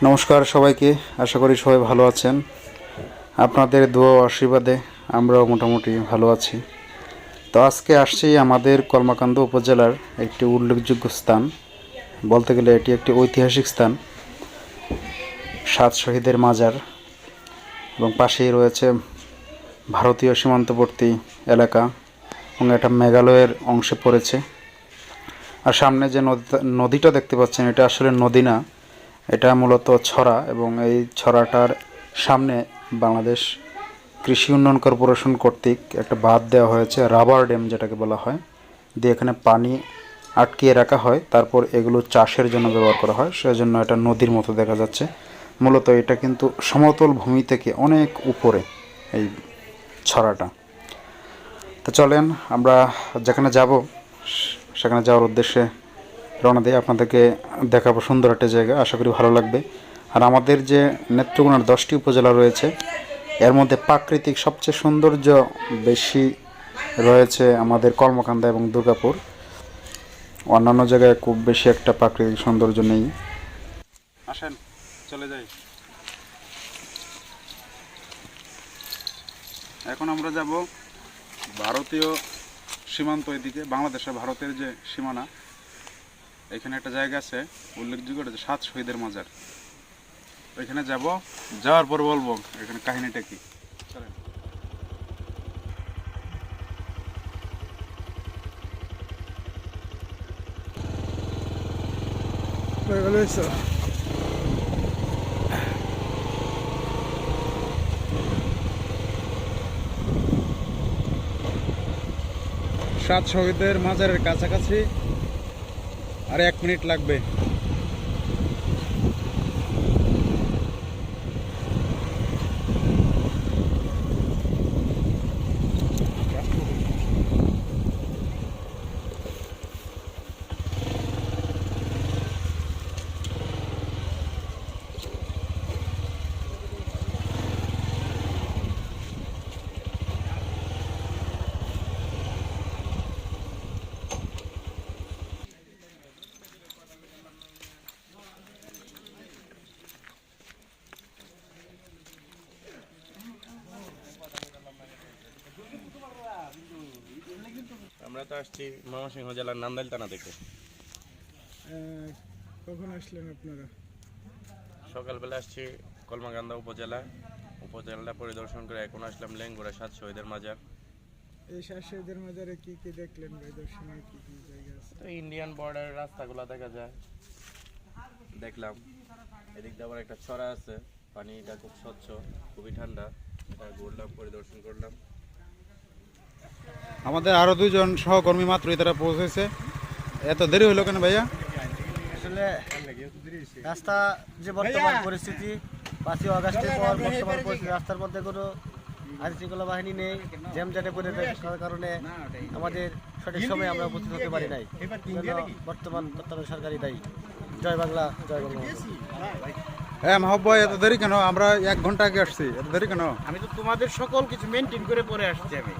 নমস্কার সবাইকে। আশা করি সবাই ভালো আছেন। আপনাদের দোয়া ও আশীর্বাদে আমরাও মোটামুটি ভালো আছি। তো আজকে আসছি আমাদের কলমাকান্দা উপজেলার একটি উল্লেখযোগ্য স্থান, বলতে গেলে এটি একটি ঐতিহাসিক স্থান, সাত শহীদের মাজার, এবং পাশেই রয়েছে ভারতীয় সীমান্তবর্তী এলাকা এবং এটা মেঘালয়ের অংশে পড়েছে। আর সামনে যে নদীটা দেখতে পাচ্ছেন, এটা আসলে নদী না, এটা মূলত ছড়া, এবং এই ছড়াটার সামনে বাংলাদেশ কৃষি উন্নয়ন কর্পোরেশন কর্তৃক একটা বাঁধ দেওয়া হয়েছে, রাবার ড্যাম যেটাকে বলা হয়, দিয়ে এখানে পানি আটকিয়ে রাখা হয়, তারপর এগুলো চাষের জন্য ব্যবহার করা হয়, সেজন্য এটা নদীর মতো দেখা যাচ্ছে। মূলত এটা কিন্তু সমতল ভূমি থেকে অনেক উপরে এই ছড়াটা। তো চলেন আমরা যেখানে যাব সেখানে যাওয়ার উদ্দেশ্যে রওনা দিয়ে আপনাদেরকে দেখাবো সুন্দর একটা জায়গা, আশা করি ভালো লাগবে। আর আমাদের যে নেত্রকোনার 10টি উপজেলা রয়েছে, এর মধ্যে প্রাকৃতিক সবচেয়ে সৌন্দর্য বেশি রয়েছে আমাদের কলমাকান্দা এবং দুর্গাপুর। অন্যান্য জায়গায় খুব বেশি একটা প্রাকৃতিক সৌন্দর্য নেই। আসেন চলে যাই। এখন আমরা যাব ভারতীয় সীমান্ত, এদিকে বাংলাদেশের ভারতের যে সীমানা, এখানে একটা জায়গা আছে উল্লেখযোগ্য, এটা সাত শহীদের মাজার। এখানে যাব, যাওয়ার পর বলবো এখানে কাহিনীটা কি। সাত শহীদের মাজারের কাছাকাছি, আর 1 মিনিট লাগবে। আমরা তো আসছি ময়মনসিংহ জেলার নান্দাইল থানা থেকে। কখন আসলেন আপনারা? সকালবেলা আসছি কলমাকান্দা উপজেলাটা পরিদর্শন করে এখন আসলাম লেঙ্গুড়া সাত শহীদের মাজার। এই সাত শহীদের মাজারে কি কি দেখলেন ভাই? দর্শনীয় কি কি জায়গা আছে? তো ইন্ডিয়ান বর্ডারের রাস্তাগুলো দেখা যায়, দেখলাম। এদিক দিয়ে আবার একটা ছড়া আছে, পানিটা খুব স্বচ্ছ, খুবই ঠান্ডা। এটা ঘুরলাম, পরিদর্শন করলাম। আমাদের আরো 2জন সহকর্মী মাত্রই তারা পৌঁছেছে। এত দেরি হলো কেন ভাইয়া? আসলে রাস্তা যে বর্তমান পরিস্থিতি, 5ই আগস্টের পর বর্তমান পরিস্থিতি, রাস্তার মধ্যে কোনো আইনশৃঙ্খলা বাহিনী নেই, জ্যামজাটে পড়ে থাকার কারণে আমাদের সঠিক সময়ে আমরা উপস্থিত হতে পারি নাই। বর্তমান তত্ত্বাবধায়ক সরকারই দায়ী। জয় বাংলা, জয় বাংলা। হ্যাঁ মাহব ভাই, এত দেরি কেন? আমরা 1 ঘন্টা আগে আসছি, এত দেরি কেন? আমি তো তোমাদের সকল কিছু মেনটেন করে পরে আসছি আমি।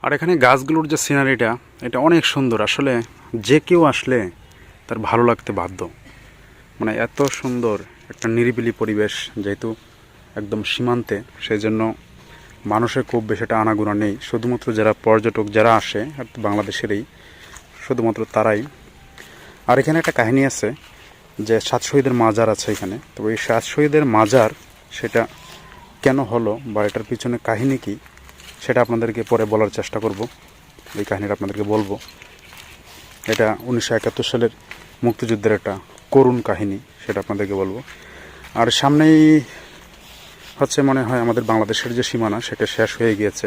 আর এখানে গাছগুলোর যে সিনারিটা, এটা অনেক সুন্দর। আসলে যে কেউ আসলে তার ভালো লাগতে বাধ্য। মানে এত সুন্দর একটা নিরিবিলি পরিবেশ, যেহেতু একদম সীমান্তে, সেই জন্য মানুষের খুব বেশি একটা আনাগোনা নেই। শুধুমাত্র যারা পর্যটক যারা আসে, আর বাংলাদেশেরই, শুধুমাত্র তারাই। আর এখানে একটা কাহিনী আছে যে সাত শহীদের মাজার আছে এখানে। তো এই সাত শহীদের মাজার সেটা কেন হলো বা এটার পিছনে কাহিনী কি, সেটা আপনাদেরকে পরে বলার চেষ্টা করব। এই কাহিনীটা আপনাদেরকে বলবো। এটা 1971 সালের মুক্তিযুদ্ধের একটা করুণ কাহিনী, সেটা আপনাদেরকে বলবো। আর সামনেই হচ্ছে মনে হয় আমাদের বাংলাদেশের যে সীমানা, সেটা শেষ হয়ে গিয়েছে।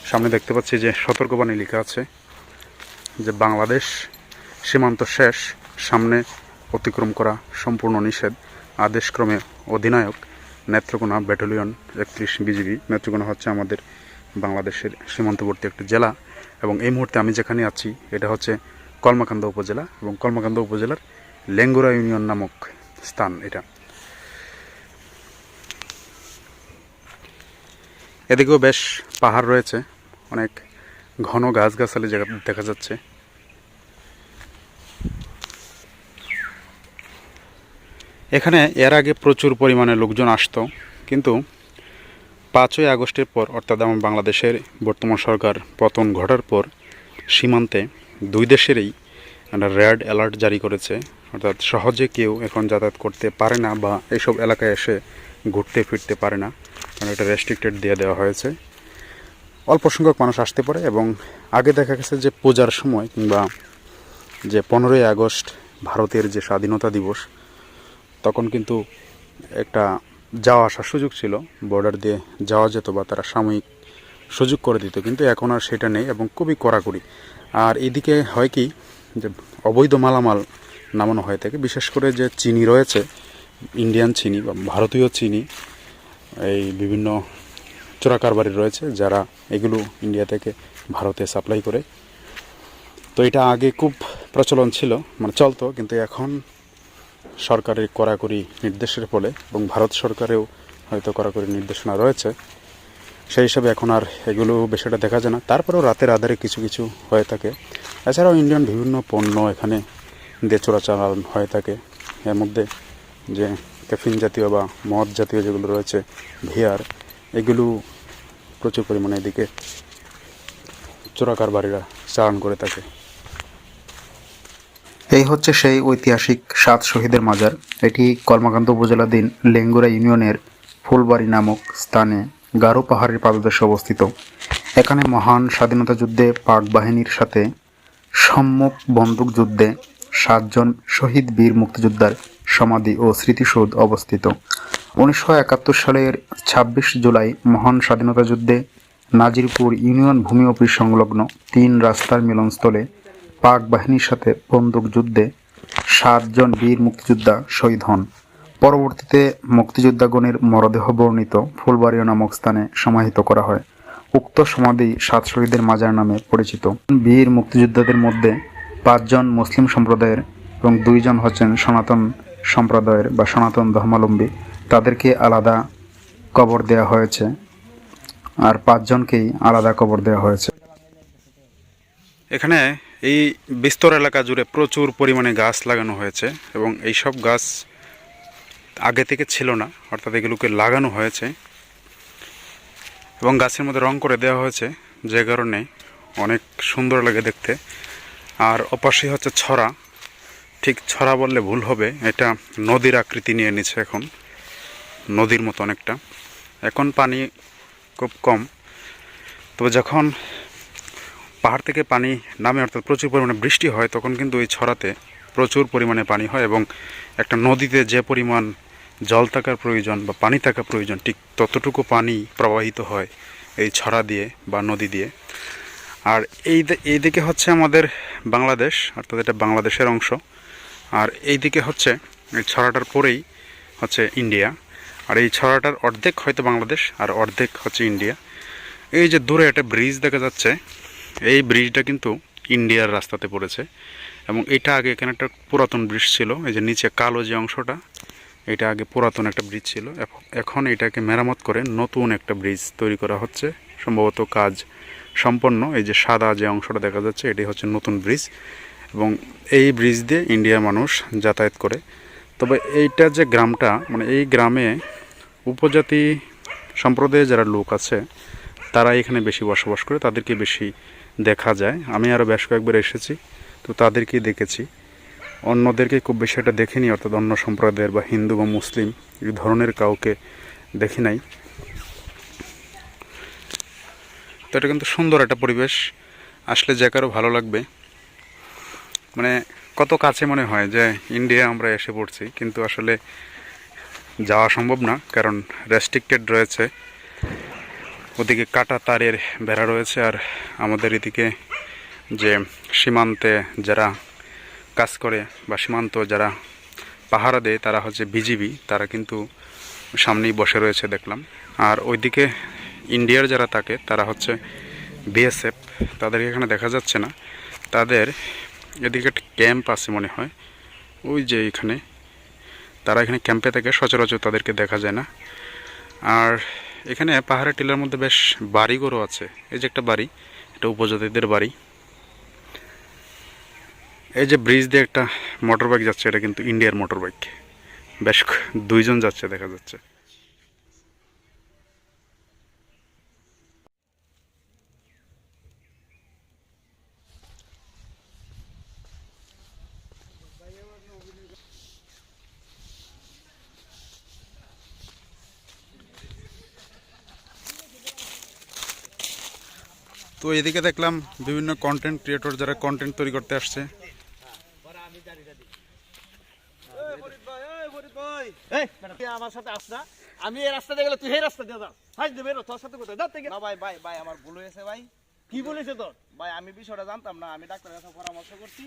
সামনে দেখতে পাচ্ছি যে সতর্কবাণী লেখা আছে যে বাংলাদেশ সীমান্ত শেষ, সামনে অতিক্রম করা সম্পূর্ণ নিষেধ। আদেশক্রমে অধিনায়ক, নেত্রকোনা ব্যাটালিয়ন 31 বিজিবি। নেত্রকোনা হচ্ছে আমাদের বাংলাদেশের সীমান্তবর্তী একটা জেলা, এবং এই মুহূর্তে আমি যেখানে আছি এটা হচ্ছে কলমাকান্দা উপজেলা, এবং কলমাকান্দা উপজেলার লেঙ্গুরা ইউনিয়ন নামক স্থান এটা। এদিকেও বেশ পাহাড় রয়েছে, অনেক ঘন গাছগাছালি জায়গা দেখা যাচ্ছে। এখানে এর আগে প্রচুর পরিমাণে লোকজন আসতো, কিন্তু 5ই আগস্টের পর অর্থাৎ আমার বাংলাদেশের বর্তমান সরকার পতন ঘটার পর সীমান্তে দুই দেশেরই একটা রেড অ্যালার্ট জারি করেছে, অর্থাৎ সহজে কেউ এখন যাতায়াত করতে পারে না বা এইসব এলাকায় এসে ঘুরতে ফিরতে পারে না, কারণ এটা রেস্ট্রিক্টেড দিয়ে দেওয়া হয়েছে। অল্প সংখ্যক মানুষ আসতে পারে, এবং আগে দেখা গেছে যে পূজার সময় কিংবা যে 15ই আগস্ট ভারতের যে স্বাধীনতা দিবস, তখন কিন্তু একটা যাওয়া আসার সুযোগ ছিল, বর্ডার দিয়ে যাওয়া যেত বা তারা সাময়িক সুযোগ করে দিত, কিন্তু এখন আর সেটা নেই এবং খুবই কড়াকড়ি। আর এদিকে হয় কি যে অবৈধ মালামাল নামানো হয়ে থাকে, বিশেষ করে যে চিনি রয়েছে, ইন্ডিয়ান চিনি বা ভারতীয় চিনি, এই বিভিন্ন চোরা কারবারি রয়েছে যারা এগুলো ইন্ডিয়া থেকে ভারতে সাপ্লাই করে। তো এটা আগে খুব প্রচলন ছিল, মানে চলতো, কিন্তু এখন সরকারের কড়াকড়ি নির্দেশের ফলে এবং ভারত সরকারেও হয়তো কড়াকড়ি নির্দেশনা রয়েছে, সেই হিসাবে এখন আর এগুলো বেশিটা দেখা যায় না। তারপরেও রাতের আধারে কিছু কিছু হয়ে থাকে। এছাড়াও ইন্ডিয়ান বিভিন্ন পণ্য এখানে দিয়ে চোরাচালান হয়ে থাকে। এর মধ্যে যে ক্যাফিন জাতীয় বা মদ জাতীয় যেগুলো রয়েছে, ভিয়ার, এগুলো প্রচুর পরিমাণে এদিকে চোরাকারবারীরা চালান করে থাকে। এই হচ্ছে সেই ঐতিহাসিক 7 শহীদের মাজার। এটি কলমাকান্দা উপজেলাধীন লেঙ্গুরা ইউনিয়নের ফুলবাড়ি নামক স্থানে গারো পাহাড়ের পাদদেশে অবস্থিত। এখানে মহান স্বাধীনতা যুদ্ধে পাক বাহিনীর সাথে সম্মুখ বন্দুক যুদ্ধে 7 জন শহীদ বীর মুক্তিযোদ্ধার সমাধি ও স্মৃতিসৌধ অবস্থিত। 1971 সালের 26 জুলাই মহান স্বাধীনতা যুদ্ধে নাজিরপুর ইউনিয়ন ভূমি অফিস সংলগ্ন 3 রাস্তার মিলনস্থলে পাক বাহিনীর সাথে বন্দুক যুদ্ধে 7 জন বীর মুক্তিযোদ্ধা শহীদ হন। পরবর্তীতে মুক্তিযোদ্ধাগণের মরদেহ বর্ণিত ফুলবাড়িয়া নামক স্থানে সমাহিত করা হয়। উক্ত সমাধি 7 শহীদের মাজার নামে পরিচিত। বীর মুক্তিযোদ্ধাদের মধ্যে 5 জন মুসলিম সম্প্রদায়ের এবং 2 জন হচ্ছেন সনাতন সম্প্রদায়ের বা সনাতন ধর্মাবলম্বী। তাদেরকে আলাদা কবর দেওয়া হয়েছে, আর 5 জনকেই আলাদা কবর দেওয়া হয়েছে। এখানে এই বিস্তর এলাকা জুড়ে প্রচুর পরিমাণে গাছ লাগানো হয়েছে, এবং এই সব গাছ আগে থেকে ছিল না, অর্থাৎ এগুলোকে লাগানো হয়েছে এবং গাছের মধ্যে রং করে দেওয়া হয়েছে, যে কারণে অনেক সুন্দর লাগে দেখতে। আর অপাশে হচ্ছে ছড়া, ঠিক ছড়া বললে ভুল হবে, এটা নদীর আকৃতি নিয়ে নিচ্ছে এখন, নদীর মতো অনেকটা। এখন পানি খুব কম, তবে যখন পাহাড় থেকে পানি নামে অর্থাৎ প্রচুর পরিমাণে বৃষ্টি হয়, তখন কিন্তু এই ছড়াতে প্রচুর পরিমাণে পানি হয়, এবং একটা নদীতে যে পরিমাণ জল থাকার প্রয়োজন বা পানি থাকা প্রয়োজন, ঠিক ততটুকু পানি প্রবাহিত হয় এই ছড়া দিয়ে বা নদী দিয়ে। আর এই দিকে হচ্ছে আমাদের বাংলাদেশ, অর্থাৎ এটা বাংলাদেশের অংশ, আর এই দিকে হচ্ছে এই ছড়াটার পরেই হচ্ছে ইন্ডিয়া। আর এই ছড়াটার অর্ধেক হয়তো বাংলাদেশ আর অর্ধেক হচ্ছে ইন্ডিয়া। এই যে দূরে একটা ব্রিজ দেখা যাচ্ছে, এই ব্রিজটা কিন্তু ইন্ডিয়ার রাস্তাতে পড়েছে, এবং এটা আগে এখানে একটা পুরাতন ব্রিজ ছিল। এই যে নিচে কালো যে অংশটা, এটা আগে পুরাতন একটা ব্রিজ ছিল, এখন এটাকে মেরামত করে নতুন একটা ব্রিজ তৈরি করা হচ্ছে, সম্ভবত কাজ সম্পন্ন। এই যে সাদা যে অংশটা দেখা যাচ্ছে, এটাই হচ্ছে নতুন ব্রিজ, এবং এই ব্রিজ দিয়ে ইন্ডিয়ার মানুষ যাতায়াত করে। তবে এইটা যে গ্রামটা, মানে এই গ্রামে উপজাতি সম্প্রদায়ের যারা লোক আছে তারা এখানে বেশি বসবাস করে, তাদেরকে বেশি দেখা যায়। আমি আরও বেশ কয়েকবার এসেছি, তো তাদেরকেই দেখেছি, অন্যদেরকে খুব বেশি এটা দেখিনি, অর্থাৎ অন্য সম্প্রদায়ের বা হিন্দু বা মুসলিম এই ধরনের কাউকে দেখি নাই। তো এটা কিন্তু সুন্দর একটা পরিবেশ, আসলে যে কারো ভালো লাগবে। মানে কত কাছে মনে হয় যে ইন্ডিয়া আমরা এসে পড়ছি, কিন্তু আসলে যাওয়া সম্ভব না, কারণ রেস্ট্রিক্টেড রয়েছে। ওদিকে কাটা তারের বেড়া রয়েছে, আর আমাদের এদিকে যে সীমান্তে যারা কাজ করে বা সীমান্ত যারা পাহারা দেয় তারা হচ্ছে বিজিবি, তারা কিন্তু সামনেই বসে রয়েছে দেখলাম। আর ওইদিকে ইন্ডিয়ার যারা থাকে তারা হচ্ছে বিএসএফ, তাদেরকে এখানে দেখা যাচ্ছে না। তাদের এদিকে একটা ক্যাম্প আছে মনে হয়, ওই যে এখানে তারা এখানে ক্যাম্পে থাকে, সচরাচর তাদেরকে দেখা যায় না। আর এখানে পাহাড়ের টিলার মধ্যে বেশ বাড়িঘরও আছে। এই যে একটা বাড়ি, এটা উপজাতিদের বাড়ি। এই যে ব্রিজ দিয়ে একটা মোটর বাইক যাচ্ছে, এটা কিন্তু ইন্ডিয়ার মোটর বাইক। বেশ 2 জন যাচ্ছে দেখা যাচ্ছে। তো এদিকে দেখলাম বিভিন্ন কন্টেন্ট ক্রিয়েটর যারা কন্টেন্ট তৈরি করতে আসছে। আমার সাথে আস না, আমি এই রাস্তা দিয়ে গেলে তুই এই রাস্তা দিয়ে যা, হাই দেবে তোর সাথে কোথায় যাতে না ভাই ভাই ভাই আমার ভুল হয়েছে ভাই। কি বলেছে তোর? ভাই আমি বিষয়টা জানতাম না, আমি ডাক্তারের কাছে পরামর্শ করছি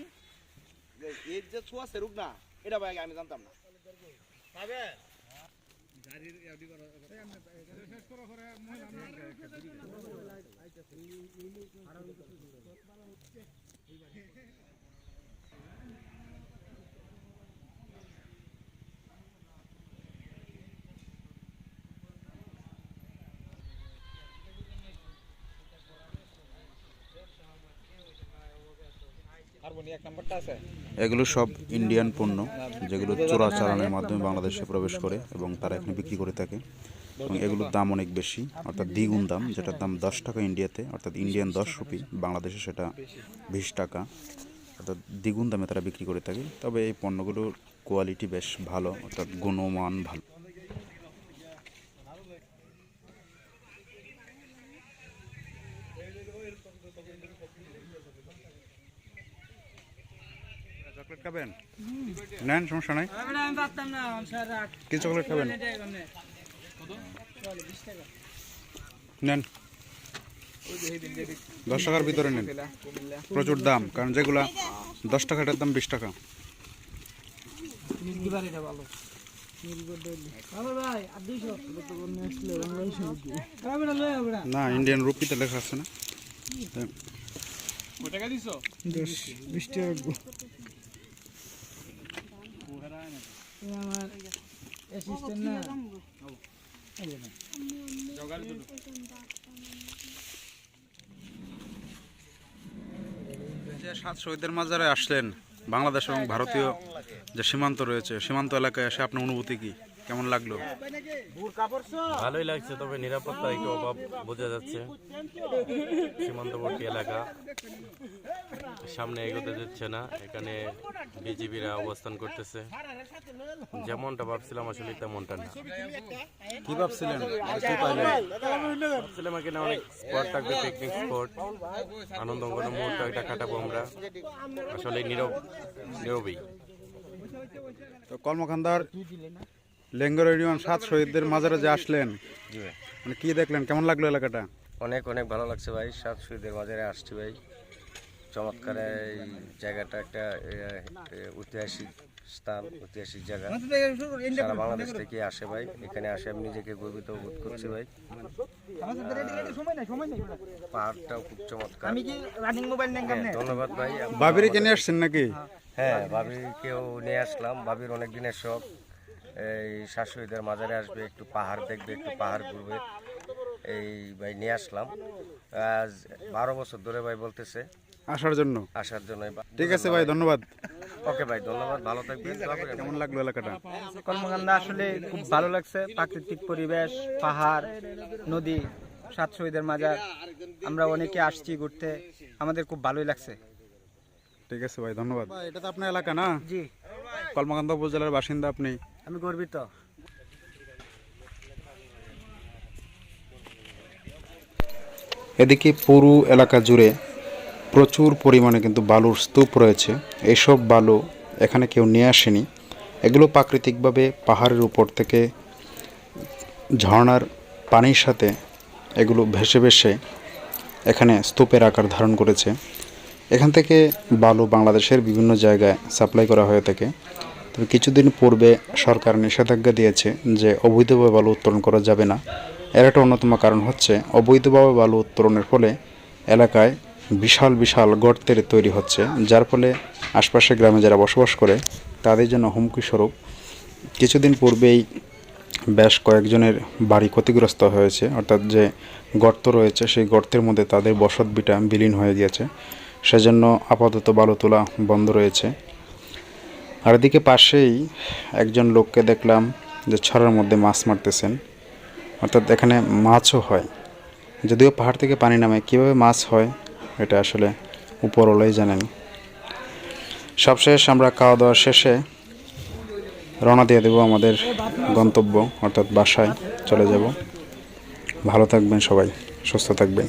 যে এর যে ছোঁয়াচে রোগ না, এটা ভাই আমি জানতাম না। এগুলো সব ইন্ডিয়ান পণ্য, যেগুলো চোরাচালানের মাধ্যমে বাংলাদেশে প্রবেশ করে এবং তারা এখানে বিক্রি করে থাকে। এবং এগুলোর দাম অনেক বেশি, অর্থাৎ দ্বিগুণ দাম। যেটার দাম 10 টাকা ইন্ডিয়াতে, অর্থাৎ ইন্ডিয়ান 10 রুপি, বাংলাদেশে সেটা 20 টাকা, অর্থাৎ দ্বিগুণ দামে তারা বিক্রি করে থাকে। তবে এই পণ্যগুলোর কোয়ালিটি বেশ ভালো, অর্থাৎ গুণমান ভালো। চকলেট খাবেন? নেন, সমস্যা নাই। কি চকলেট খাবেন? নেন, 10 টাকার ভিতরে নেন। প্রচুর দাম, কারণ যেগুলা 10 টাকাটার দাম 20 টাকা। না, ইন্ডিয়ান রুপিতে লেখা আছে না। 20 টাকা আমার অ্যাসিস্ট্যান্ট না যে 7 শহীদের মাজারে আসলেন, বাংলাদেশ এবং ভারতীয় যে সীমান্ত রয়েছে, সীমান্ত এলাকায় এসে আপনার অনুভূতি কি, কেমন লাগলো? ভালোই লাগছে, তবে নিরাপত্তা একটু অভাব বোঝা যাচ্ছে। সীমান্তবর্তী এলাকা, সামনে এগোতে যাচ্ছে না। এখানে বিজিবিরা অবস্থান করতেছে। যেমনটা ভাবছিলাম আসলে তেমনটা না। কি ভাবছিলেন? ভাবছিলাম এখানে অনেক স্পট থাকবে, পিকনিক স্পট, আনন্দঘন মুহূর্ত একটা কাটাবো আমরা। আসলে নীরবই। তো কর্মকান্দার লেঙ্গর ইউনিয়ন 7 শহীদদের মাজারে যে আসলেন, মানে কি দেখলেন, কেমন লাগলো এলাকাটা? অনেক অনেক ভালো লাগছে ভাই। 7 শহীদের মাজারে আসছি ভাই, চমৎকার এই জায়গাটা। একটা ঐতিহাসিক স্থান, ঐতিহাসিক জায়গা। সারা বাংলাদেশ থেকে আসে ভাই, এখানে আসে আমি নিজেকে গর্বিত বোধ করছি ভাই। পাহাড়টাও খুব চমৎকার। ধন্যবাদ ভাই। বাবিরে কিনে আসছেন নাকি? হ্যাঁ, ভাবিকেও নিয়ে আসলাম। ভাবির অনেক দিনের শখ, এই 7 শহীদের মাজারে আসবে, একটু পাহাড় দেখবে, একটু পাহাড় ঘুরবে, এই ভাই নিয়ে আসলাম। আজ 12 বছর ধরে ভাই বলতেছে আসার জন্য। ঠিক আছে ভাই, ধন্যবাদ। ওকে ভাই, ধন্যবাদ, ভালো থাকবেন। কেমন লাগলো এলাকাটা? কর্মকাণ্ডা আসলে খুব ভালো লাগছে। প্রাকৃতিক পরিবেশ, পাহাড়, নদী, 7 শহীদের মাজার, আমরা অনেকে আসছি ঘুরতে, আমাদের খুব ভালোই লাগছে। ঠিক আছে ভাই, ধন্যবাদ। এটা তো আপনার এলাকা না? জি, কলমাকান্দা উপজেলার বাসিন্দা আপনি। আমি গর্বিত। এদিকে পুরো এলাকা জুড়ে প্রচুর পরিমাণে কিন্তু বালুর স্তূপ রয়েছে। এইসব বালু এখানে কেউ নিয়ে আসেনি, এগুলো প্রাকৃতিকভাবে পাহাড়ের উপর থেকে ঝর্ণার পানির সাথে এগুলো ভেসে ভেসে এখানে স্তূপের আকার ধারণ করেছে। এখান থেকে বালু বাংলাদেশের বিভিন্ন জায়গায় সাপ্লাই করা হয়ে থাকে। তবে কিছুদিন পূর্বে সরকার নিষেধাজ্ঞা দিয়েছে যে অবৈধভাবে বালু উত্তোলন করা যাবে না। এর একটা অন্যতম কারণ হচ্ছে, অবৈধভাবে বালু উত্তোলনের ফলে এলাকায় বিশাল বিশাল গর্তের তৈরি হচ্ছে, যার ফলে আশপাশের গ্রামে যারা বসবাস করে তাদের জন্য হুমকি স্বরূপ। কিছুদিন পূর্বেই বেশ কয়েকজনের বাড়ি ক্ষতিগ্রস্ত হয়েছে, অর্থাৎ যে গর্ত রয়েছে সেই গর্তের মধ্যে তাদের বসতভিটা বিলীন হয়ে গিয়েছে। সেজন্য আপাতত বালু তোলা বন্ধ রয়েছে। আর এদিকে পাশেই একজন লোককে দেখলাম যে ছড়ার মধ্যে মাছ মারতেছেন, অর্থাৎ এখানে মাছও হয়। যদিও পাহাড় থেকে পানি নামে, কীভাবে মাছ হয় এটা আসলে উপরওয়ালাই জানেন। সবশেষ আমরা খাওয়া দাওয়া শেষে রওনা দিয়ে দেব আমাদের গন্তব্য, অর্থাৎ বাসায় চলে যাব। ভালো থাকবেন সবাই, সুস্থ থাকবেন।